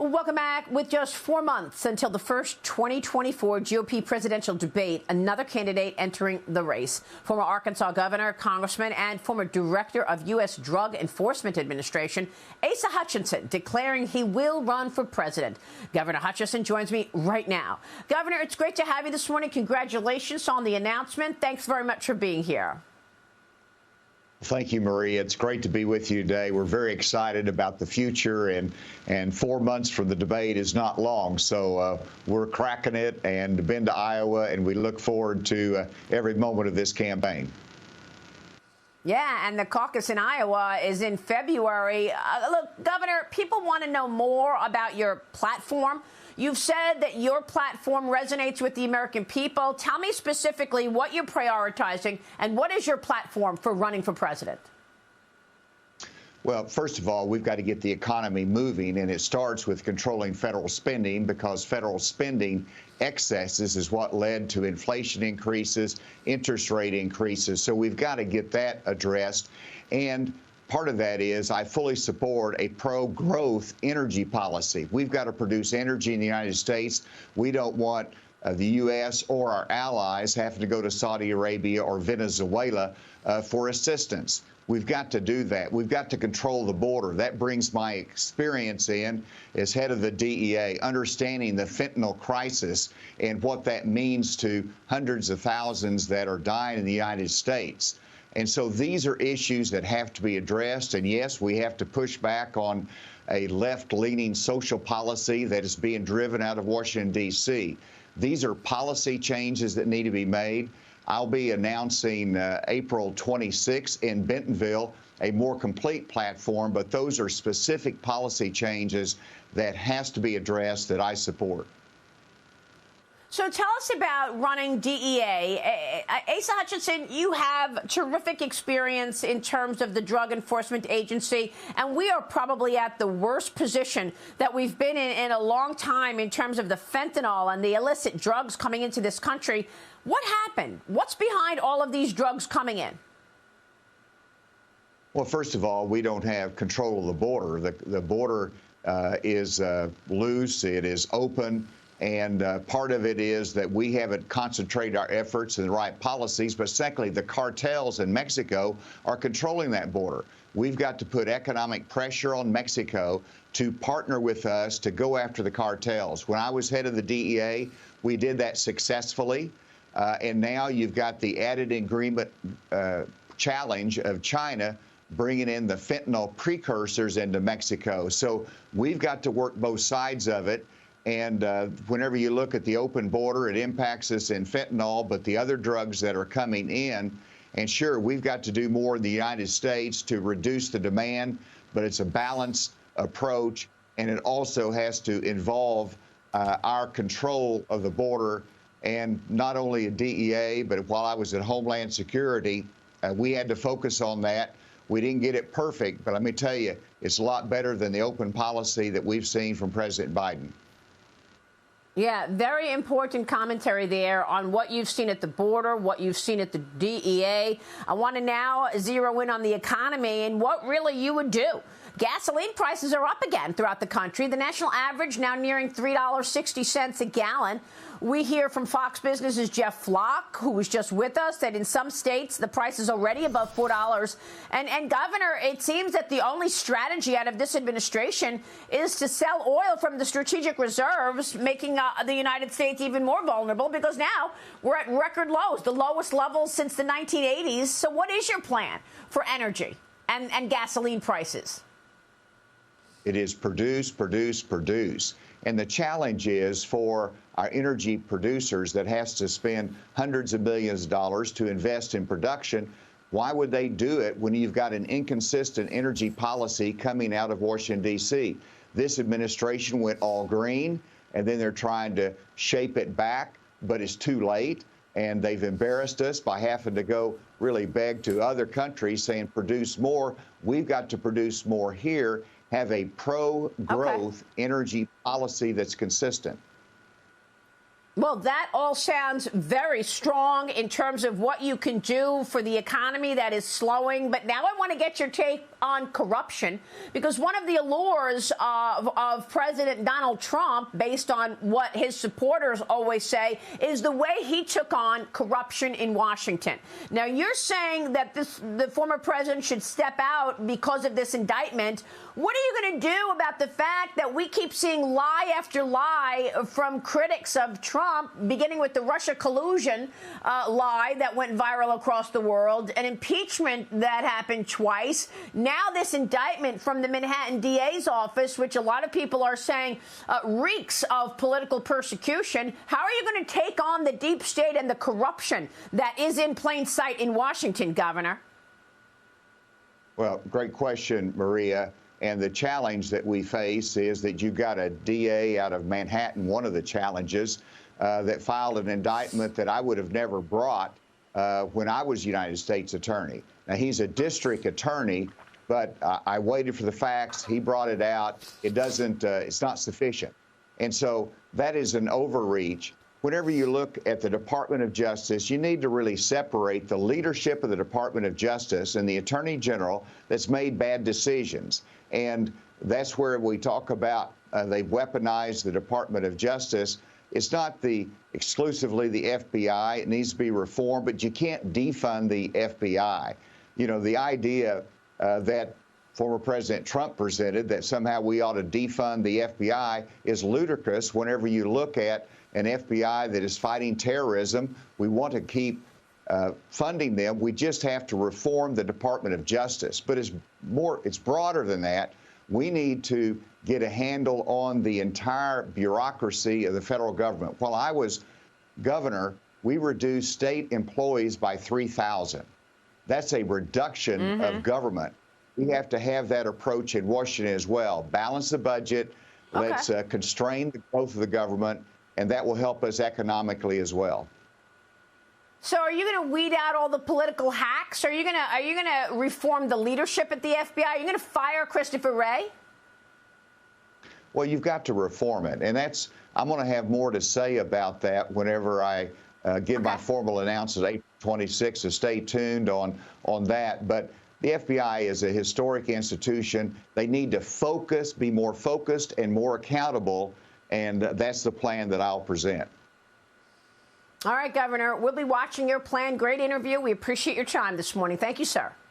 Well, welcome back. With just 4 months until the first 2024 GOP presidential debate, another candidate entering the race. Former Arkansas governor, congressman, and former director of U.S. Drug Enforcement Administration, Asa Hutchinson, declaring he will run for president. Governor Hutchinson joins me right now. Governor, it's great to have you this morning. Congratulations on the announcement. Thanks very much for being here. Thank you, Maria. It's great to be with you today. We're very excited about the future, and 4 months from the debate is not long. So we're cracking it and been to Iowa, and we look forward to every moment of this campaign. Yeah, and the caucus in Iowa is in February. Look, Governor, people want to know more about your platform. You've said that your platform resonates with the American people. Tell me specifically what you're prioritizing and what is your platform for running for president? Well, first of all, we've got to get the economy moving, and it starts with controlling federal spending, because federal spending excesses is what led to inflation increases, interest rate increases. So we've got to get that addressed. And part of that is I fully support a pro-growth energy policy. We've got to produce energy in the United States. We don't want the U.S. or our allies having to go to Saudi Arabia or Venezuela for assistance. We've got to do that. We've got to control the border. That brings my experience in as head of the DEA, understanding the fentanyl crisis and what that means to hundreds of thousands that are dying in the United States. And so these are issues that have to be addressed. And yes, we have to push back on a left-leaning social policy that is being driven out of Washington, D.C. These are policy changes that need to be made. I'll be announcing April 26 in Bentonville a more complete platform, but those are specific policy changes that has to be addressed that I support. So tell us about running DEA. Asa Hutchinson, you have terrific experience in terms of the Drug Enforcement Agency, and we are probably at the worst position that we've been in a long time in terms of the fentanyl and the illicit drugs coming into this country. What happened? What's behind all of these drugs coming in? Well, first of all, we don't have control of the border. The border is loose. It is open. And part of it is that we haven't concentrated our efforts in the right policies. But secondly, the cartels in Mexico are controlling that border. We've got to put economic pressure on Mexico to partner with us to go after the cartels. When I was head of the DEA, we did that successfully. And now you've got the added agreement challenge of China bringing in the fentanyl precursors into Mexico. So we've got to work both sides of it. And whenever you look at the open border, it impacts us in fentanyl, but the other drugs that are coming in. And sure, we've got to do more in the United States to reduce the demand, but it's a balanced approach. And it also has to involve our control of the border. And not only at DEA, but while I was at Homeland Security, we had to focus on that. We didn't get it perfect, but let me tell you, it's a lot better than the open policy that we've seen from President Biden. Yeah, very important commentary there on what you've seen at the border, what you've seen at the DEA. I want to now zero in on the economy and what really you would do. Gasoline prices are up again throughout the country. The national average now nearing $3.60 a gallon. We hear from Fox Business's Jeff Flock, who was just with us, that in some states the price is already above $4. And Governor, it seems that the only strategy out of this administration is to sell oil from the strategic reserves, making the United States even more vulnerable, because now we're at record lows, the lowest levels since the 1980s. So what is your plan for energy and gasoline prices? It is produce, produce, produce. And the challenge is for our energy producers that has to spend hundreds of millions of dollars to invest in production. Why would they do it when you've got an inconsistent energy policy coming out of Washington, D.C.? This administration went all green, and then they're trying to shape it back, but it's too late. And they've embarrassed us by having to go really beg to other countries saying produce more. We've got to produce more here, have a pro-growth energy policy that's consistent. Well, that all sounds very strong in terms of what you can do for the economy that is slowing. But now I want to get your take on corruption, because one of the allures of President Donald Trump, based on what his supporters always say, is the way he took on corruption in Washington. Now, you're saying that the former president should step out because of this indictment. What are you going to do about the fact that we keep seeing lie after lie from critics of Trump, beginning with the Russia collusion lie that went viral across the world, an impeachment that happened twice, now this indictment from the Manhattan DA's office, which a lot of people are saying reeks of political persecution? How are you going to take on the deep state and the corruption that is in plain sight in Washington, Governor? Well, great question, Maria. And the challenge that we face is that you've got a DA out of Manhattan, one of the challenges, that filed an indictment that I would have never brought when I was United States Attorney. Now, he's a district attorney, but I waited for the facts. He brought it out. It doesn't, it's not sufficient. And so that is an overreach. Whenever you look at the Department of Justice, you need to really separate the leadership of the Department of Justice and the Attorney General that's made bad decisions. And that's where we talk about they've weaponized the Department of Justice. It's not exclusively the FBI. It needs to be reformed, but you can't defund the FBI. You know, the idea that former President Trump presented that somehow we ought to defund the FBI is ludicrous whenever you look at an FBI that is fighting terrorism. We want to keep funding them. We just have to reform the Department of Justice. But it's broader than that. We need to get a handle on the entire bureaucracy of the federal government. While I was governor, we reduced state employees by 3,000. That's a reduction of government. We have to have that approach in Washington as well. Balance the budget. Okay. Let's constrain the growth of the government, and that will help us economically as well. So are you going to weed out all the political hacks? Are you going to reform the leadership at the FBI? Are you going to fire Christopher Wray? Well, you've got to reform it, and I'm going to have more to say about that whenever I give my formal announcement April 26th. So stay tuned on that. But the FBI is a historic institution. They need to focus, be more focused and more accountable, and that's the plan that I'll present. All right, Governor, we'll be watching your plan. Great interview. We appreciate your time this morning. Thank you, sir.